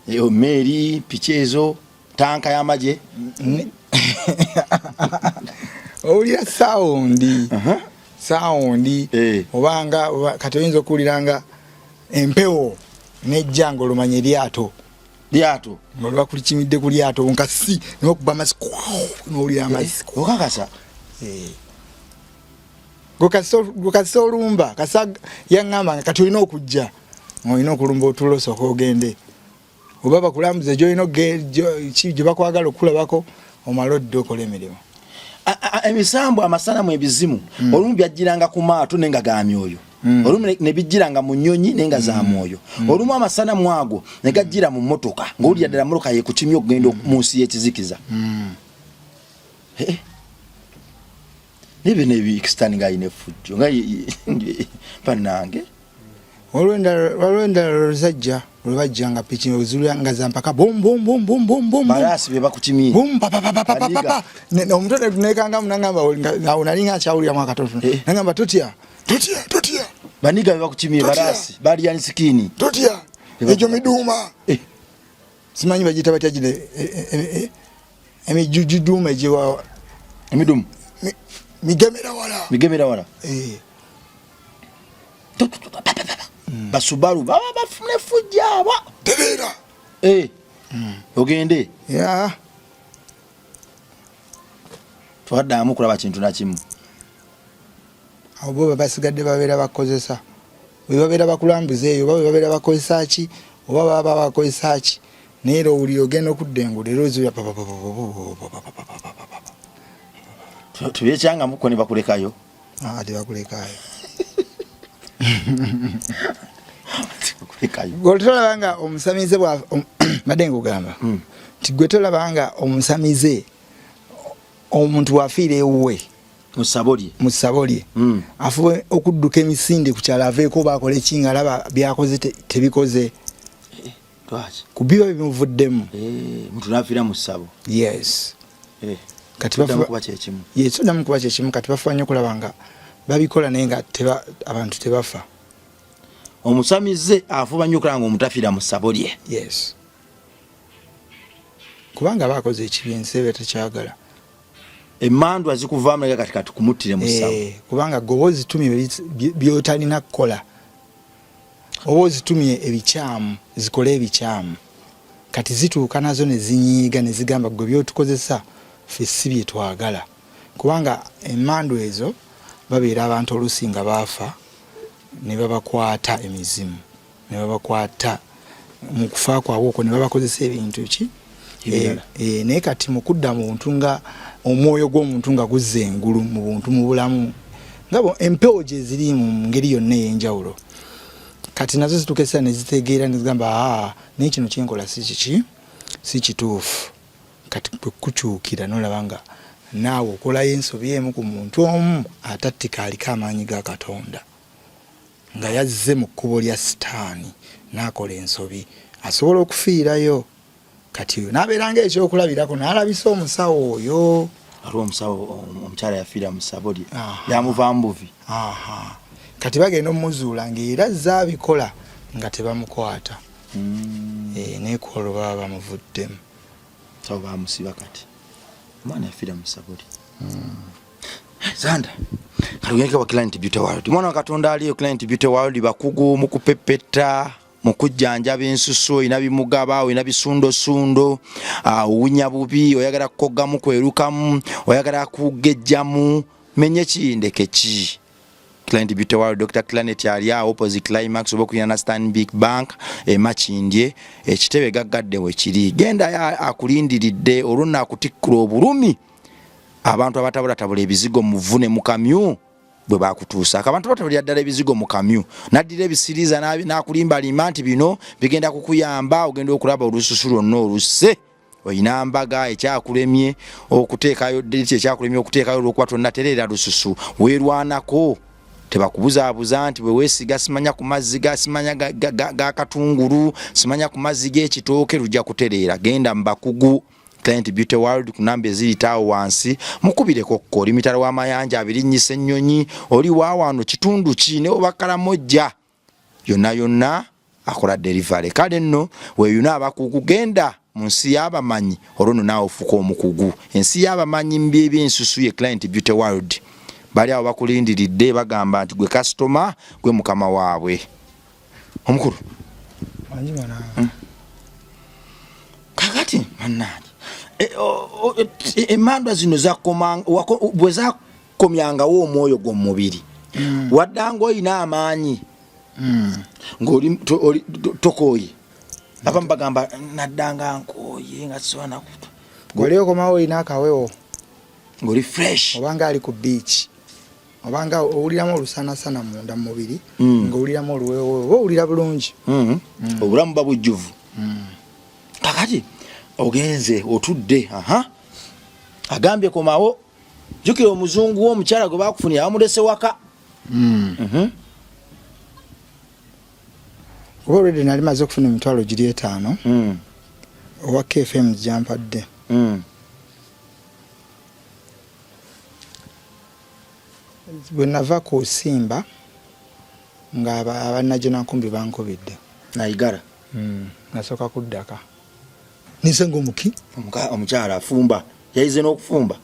eyo meeri piki ezo tanka y'amagye owulira sawundi obanga kati oyinza okuwuliranga empewo nejja ng'olumanya eryato ng'oluba kulikimidde ku lyato nkasi n'okuba amazzi n'owulira amazzi okakasa gukasa olumba kasa yaŋŋamba kati olina okujja olina okulumba otulo osooka ogende oba bakulambuza gyolina gye bakwagala okulabako omala odde okola emirimu emisambo amasanamu ebizimu olumu byajjiranga ku maato nenga ga myoyo olumu ne bijjiranga mu nnyonyi nenga za mwoyo olumu amasanamu ago ne gajjira mu mmotoka ng'olya ddala mmotoka yekukimya okugenda mu nsi y'ekizikiza nibe nebikisitani ng'ayina effujjo nga bannange waliwo endala lwezajja lwebajja nga piki ozulira nga zampaka bombombombombombom balasi be bakukimye omutwe nekanga munangamba awo nali nga akyawuliramu akatoto nangamba totya baniga be bakukimye balasi baliyani sikini totya egyo miduuma simanyi bagiyita batya gino emijujuduuma egyewa emidumu migemera wala basubaru baba bafune fujjaba tebeera ogende twaddamu kulaba kintu nakimu abo bo basigadde babeera bakozesa bwe babeera bakulambuza eyo oba bwe babeera bakozesa ki oba baba bakozesa ki naye era owulira ogenda okudda engulu era ozuya tuyekyanga muko ne bakulekayo tebakulekayo gwe tolabanga omusamize bwa madde ngugamba nti gwe tolabanga omusamize omuntu wafiira ewuwe mu ssabo lye afuwe okudduka emisinde ku kyalo aveeko baakola ekinga alaba byakoze tebikoze ku biba bimuvuddemu muntu nafiira mu ssabo yes kati soddamu kuba kyekimu kati bafuba nnyo okulaba nga babikola naye nga abantu tebafa omusamize afuba nnyo okulaba nga omuntu afiira mu ssabo lye yes kubanga bakoze ekibi ensi eba tekyagala emmandwa zikuvaamu naye kati kumuttire mu ssabo kubanga gwe oba ozitumye byotalina kukola oba ozitumye ebikyamu zikole ebikyamu kati zituuka nazo ne zinyiiga ne zigamba gwe byotukozesa ffe si bye twagala kubanga emmandwa ezo babeera abantu oluusi nga baafa ne babakwata emizimu ne babakwata mu kufa kwabwe okwo ne babakozesa ebintu ki naye kati mu kudda mu buntu nga omwoyo gw'omuntu nga guzza engulu mu buntu mu bulamu nga empewo gye ziri mu ngeri yonna ey'enjawulo kati nazo zitukesa ne zitegeera ne zigamba naye kino kyenkola si kituufu kati kukyukira n'olaba nga naawe okolayo ensobi emu ku muntu omu atattika aliko amaanyi ga Katonda nga yazze mu kkubo lya sitaani n'akola ensobi asobola okufiirayo kati n'abeeranga ekyokulabirako n'alabisa omusawo oyo aliwo omusawo omukyala yafiira mu ssabo lye yamuvaamu buvi kati bagenda omuzuula ng'era azze abikola nga tebamukwata naye ku olwo baba bamuvuddemu sawo bamusiba kati omwana yafiira mu ssabo lye Zanda kalugenge wa Client Beauty World mwana wa Katonda aliyo Client Beauty World bakugu mu kupepeta mu kujjanjaba ensusu ina bimugaba ina bisundo uwunya bubi oyagala kukogamu kwerukamu oyagala kugejjamu menye kindeke ki Client Beauty World Dr. Clanet ali opposite Climax obokuyana Stanbic Bank Machindye ekitebe gaggadde we kiri genda akulindiridde oluna akutikkula obulumi abantu abatabula ebizigo muvune mu kamyu bwe bakutuusa abantu batabulya ddala ebizigo mu kamyu naddira ebisiriza n'akulimba nti bino bigenda kukuyamba ogenda okulaba olususu lwonna oluse oyina mbaga ekyakulemye okuteekayo date ekyakulemye okuteekayo olwokuba tonnatereera lususu weerwanako tebakubuzaabuza nti bwe weesiga simanya ku mazzi simanya ga katungulu simanya ku mazzi g'ekitooke lujja kutereera genda mu bakugu Client Beauty World ku namba eziyitaawo wansi mukubireko kko oli mitala w'amayanja abirinnyisa ennyonyi oli waawano kitundu ki ne obakalamojja yonna akola delivery kale nno weeyuna abakugu genda mu nsi y'abamanyi olwo naawe ofuka omukugu ensi y'abamanyi mu by'ebyensusu ye Client Beauty World bali awo bakulindiridde bagamba nti gwe customer gwe mukama waabwe omukulu kakati mannaani emandwa zino bwe zakomyangawo omwoyo gw'omubiri waddanga oyina amaanyi ng'oli tokooye abamu bagamba naddanga nkooye nga sisobola gwali okomawo olina akawewo ng'oli fresh obanga ali ku beach obanga owuliramu olusanasana munda mu mubiri ng'owuliramu oluwewo oba owulira bulungi obulamu buba bujjuvu kakati ogenze otudde agambye komawo jjukira omuzungu w'omukyala gwe bakufunira bamulese waka oba olwedde nali maze okufuna emitwalo giri 5 owa KFM gyampadde bwe nava ku Simba nga abanajjo nankumbi bankubidde nayigala nasooka kuddaka nisenga omuki omukyala afumba yayize n'okufumba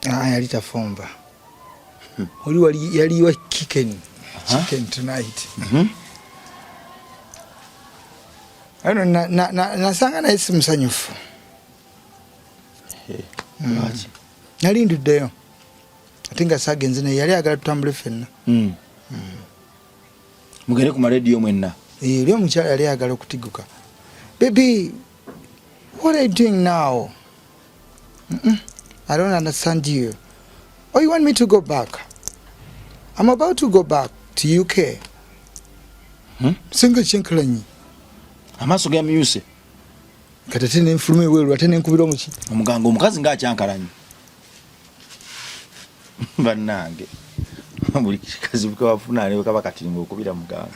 yali tafumba oli yaliwa chicken tonight ano nasanga naye si musanyufu nali nduddeyo ate nga saagenze naye yali agala tutambule ffenna mugende ku marediyo mwenna oli omukyala yali agala okutiguka baby what are you doing now? I don't understand you. Oh, you want me to go back? I'm about to go back to UK. Single chinkalanyi. Amaso ga myuse. Kati ne nfulume weru ate ne nkubira omuki. Omuganga omukazi nga akyankalanyi. Bannange. Buli kikazi buka bafuna ne bakaba katiringa okubira muganga.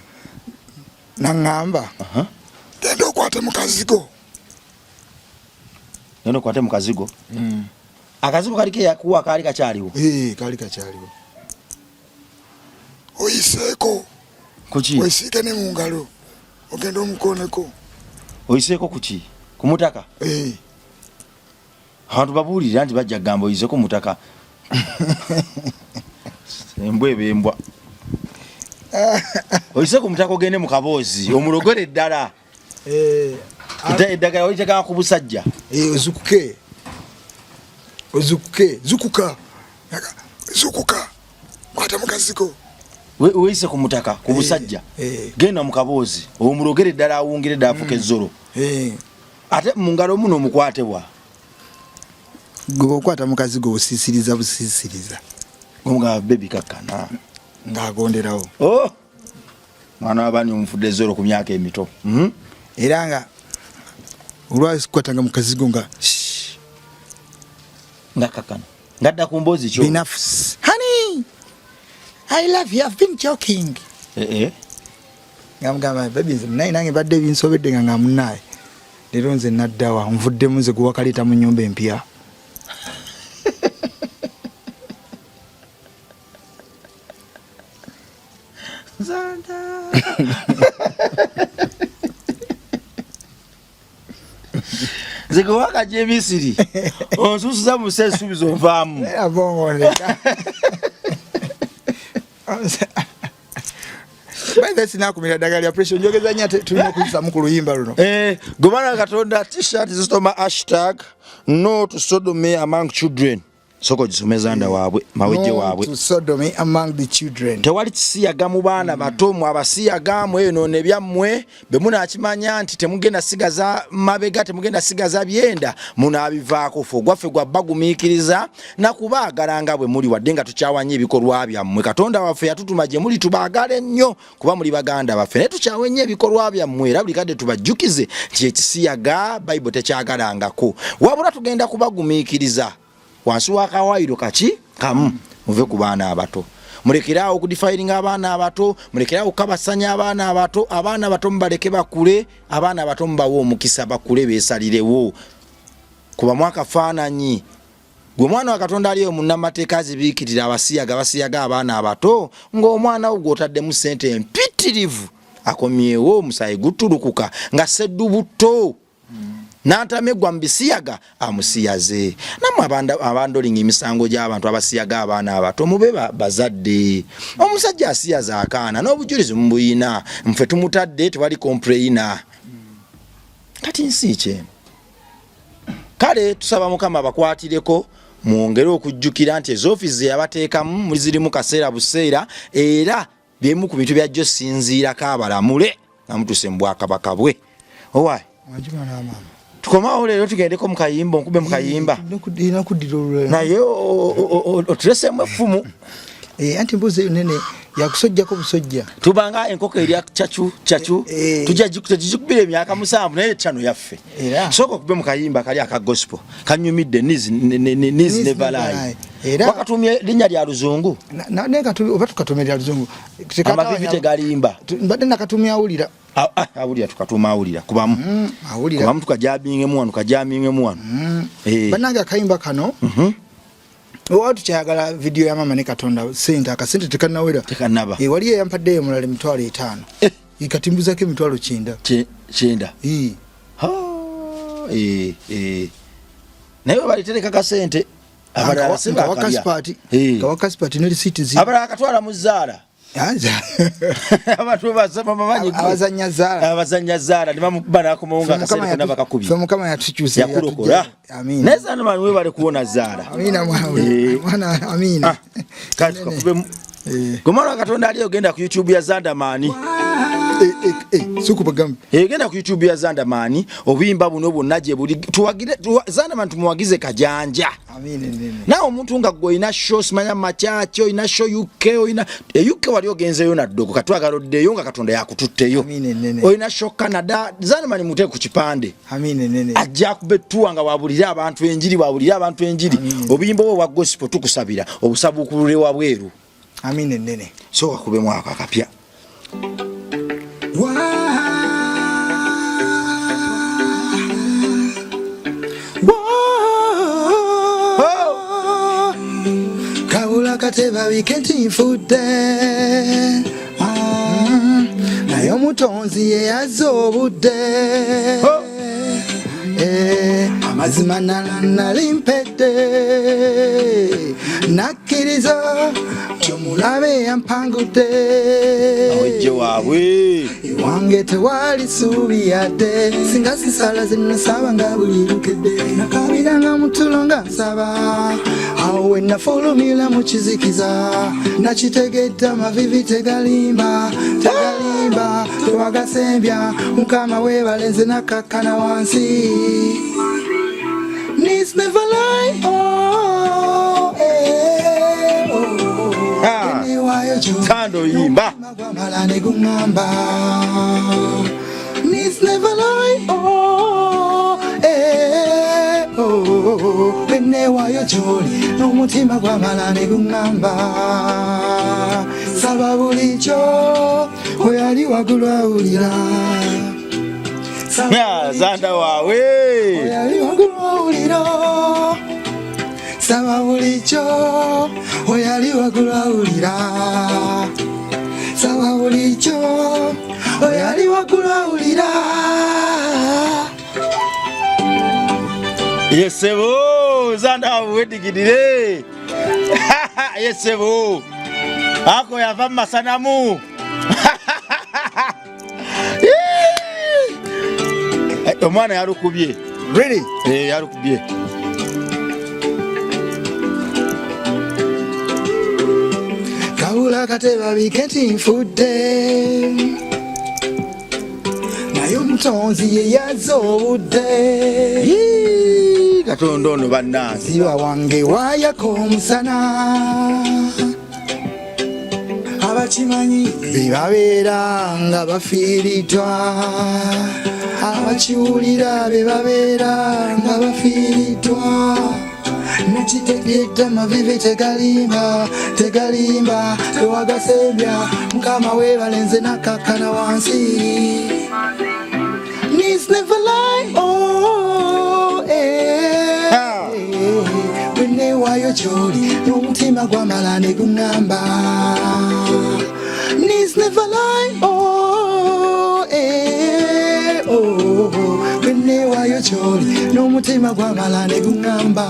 Nangamba. Genda okwate mukazigo. Neno kwate mukazigo. Akazigo kalike yakuwa kali kakyaliwo. Kali kakyaliwo. Oyiseeko. Kuki? Wesiike ne mu ngalo. Ogenda omukoneko. Oyiseeko kuki? Ku mutaka? Abantu babuulira nti bajja gamba oyiseeko ku mutaka. Embwa ebembwa. Oyiseeko ku mutaka ogende mu kaboozi omulogore ddala. Eddagala oliteka ku busajja. Ozukuke. Zukuka. Kwata mukazigo. Weise ku mutaka ku busajja. Genda mu kaboozi omulogere ddala awungire ddala afuka ezzolo. Ate mu ngalo muno omukwatebwa. Gwe okwata mukazigo osisiriza busisiriza. Omugaba baby kakkana. Ng'agonderawo. Mwana w'abaani omufudde ezzolo ku myaka emito. Era nga olwasi kukwatanga mukazigo nga kakkana ngadda ku mboozi kyo. Enough. Honey, I love you. I've been joking. Ngamugamba baby nze munaye nange badde binsobedde nga ngamunaye. Leero nze naddawa nvuddemu nze guwakaleta mu nnyumba empya. Zanda. Zeko wakaje Misiri. Onsusuza mu sesubizo nvaamu. Abongoleka. Baada sina kumira dagali ya pressure njogeza nyate tulimo kuyisa mu kuluyimba luno. Gomana Katonda t-shirt zitoma #no to sodomy among children. soko jisomezanda waabwe maweje waabwe to sodomy among the children. Tewali kisiyaga mu baana bato mu abasiyaga mu eno ne byammwe be munakimanya nti temugenda sigaza mabega temugenda sigaza byenda munabivaako fo gwaffe gwa bagumikiriza na kubagalanga bwe muri wadde nga tukyawanye ebikolwa byammwe Katonda waffe yatutuma gye muli tubagale nnyo kuba muri baganda baffe ne tukyawenye ebikolwa byammwe era buli kadde tubajjukize nti ekisiyaga Bible tekyagalangako wabula tugenda kubagumikiriza wansi wa kawairo kachi kamu muve ku baana abato mulekerawo okudifiring abaana abato mulekerawo kabasanya abaana abato mbaleke bakule abaana abato mbawo omukisa bakule besalirewo kuba mwaka faananyi gwe mwana wa Katonda aliyo munnamateeka azibikirira abasiyaga abaana abato ng'omwana wo gw'otadde mu ssente empitirivu akomyewo omusayi gutulukuka nga seddu buto Natamegwa mbisiyaga amusiyaze namwe abandolinga emisango gy'abantu abasiyaga abaana abato mube bazadde omusajja asiyaza akaana n'obujulizi mbuyina mfe tumutadde tewali complaina kati nsiche kale tusaba mukama bakwatireko muongere okujjukira nti ezofisi yabateekamu muzirimu kaseera buseera era byemu ku bintu byajjo sinziira kabalamule namutuse mbwakabaka bwe owai Majuma na mama tukomawo lero tugendeko mukayimba nkube mukayimba ndina kudira olwe naye otrese mfumu anti mbuze nene yakusojjako busojja tubanga enkoko eri chachu tujajikubira emyaka 7 naye chano yaffe soko kube mukayimba kali aka gospel kanyumidde nizi never lie era wakatumye linya lya luzungu ne katumye oba tukatumye lya luzungu amavivite galimba mbadde nakatumye awulira awulira tukatuma awulira kubamu kubamu tukajabingemu wanu kajamingemu wanu bananga kayimba kano Watu kyagala video ya mama ne Katonda sente akasente tekanawera wali yampadde mulale mitwalo 5 ikatimbuza ke mitwalo 9 nayo bali tereka kasente abara simba kawakaspati ne receipt zi abara akatwala muzara abantu basaba mamanyi abazanya zara nimamubana akomunga kasente kuna bakakubye mukama yatukyuse yakulokola amina neza nabanu we bali kuona zara amina mwana amina kati kakube gomara Katonda ali ogenda ku YouTube ya Zandamani suku bagambe genda ku YouTube ya Zandamani obuyimba buno bonna buli tuwagire Zandamani tumuwagize kajanja amina na omuntu nga gwe ina show simanya machacho ina show UK ina UK wali ogenzeyo na dogo katwagaloddeyo nga Katonda yakututteyo ina show Canada Zandamani mute ku kipande amina ajja kubetuwa nga wabulira abantu enjiri obuyimba bwo wa gospel tukusabira obusabukulule wabweru amina nene so akube mwaka akapya Kaula kateba weekend infudde nayo mutonzi ye yazobudde amazima nalimpedde nakkiriza kyomulabe yampangudde awejje waabwe wange tewali suubi yadde singa sisala zinasaba nga buli lukedde nakabiranga mutulo nga nsaba awo we nafulumira mu kizikiza nakitegedde amavivi tegalimba tewagasembya mukama weebale nze nakakkana wansi Needs never lie Tando yimba malane gungamba Needs never lie bene wayo joli n'omutima gwa malane gungamba saba bulijjo oyali waggulu awulira Zanda wawe oyali waggulu awulira saba bulijjo oyali waggulu awulira saba bulijjo oyali waggulu awulira Yesebo Zanda wedigidire Yesebo ako yava masanamu omwana yarukubye really yarukubye bakateba biketi nfudde naye omutonzi ye yazza obudde Katonda ono bannansi ziba wange waayako omusana abakimanyi bebabeera nga bafiiriddwa abakiwulira bebabeera nga bafiiriddwa nekitegedde amavivi tegalimba tewagasembya mukama weebalenze nakkakkana wansi Knees never lie, oh, wenewayo gy'oli n'omutima gwamala ne guŋŋamba Knees never lie, oh, wenewayo gy'oli n'omutima gwamala ne guŋŋamba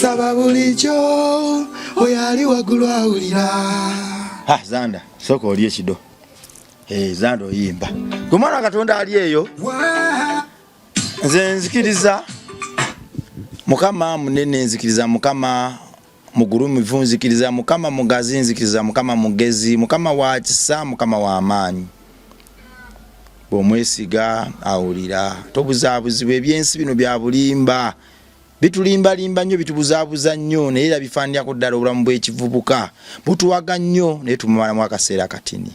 saba bulijjo oyo ali waggulu awulira Zanda sooka oli ekido Zanda oyimba gwe mwana wa Katonda ali eyo nze nzikiriza Mukama munene nzikiriza Mukama mugulumivu nzikiriza Mukama mugazi nzikiriza Mukama mugezi Mukama wa kisa Mukama wa amaanyi bw'omwesiga awulira tobuzaabuzibwa ebyensi bino bya bulimba bitulimba nnyo bitubuzaabuza nnyo naye era bifaanirako ddala obulamu bw'ekivubuka butuwaga nnyo naye tumumalamu akaseera katini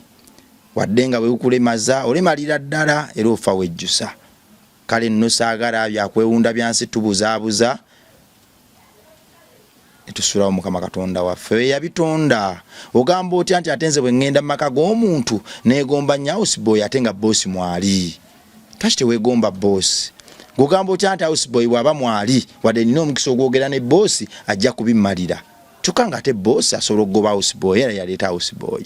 wadde nga bwe bukulemaza olemalira ddala era ofa wejjusa kale nno saagala byakwewunda byansi tubuzaabuza netusulawo Mukama Katonda waffe yabitonda ogamba otya nti ate nze bwe ŋŋenda mu maka g'omuntu neegomba nnyo houseboy ate nga boosi mwali kaki teweegomba boosi gugamba otya nti houseboy bw'aba mwali wadde nina omukisa ogwogera ne boosi ajja kubimmalira kyokka nga ate boosi asobola okugoba houseboy era yaleeta houseboy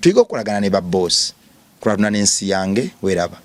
tuyiga okukolagana ne ba boosi kulatuna n'ensi yange weeraba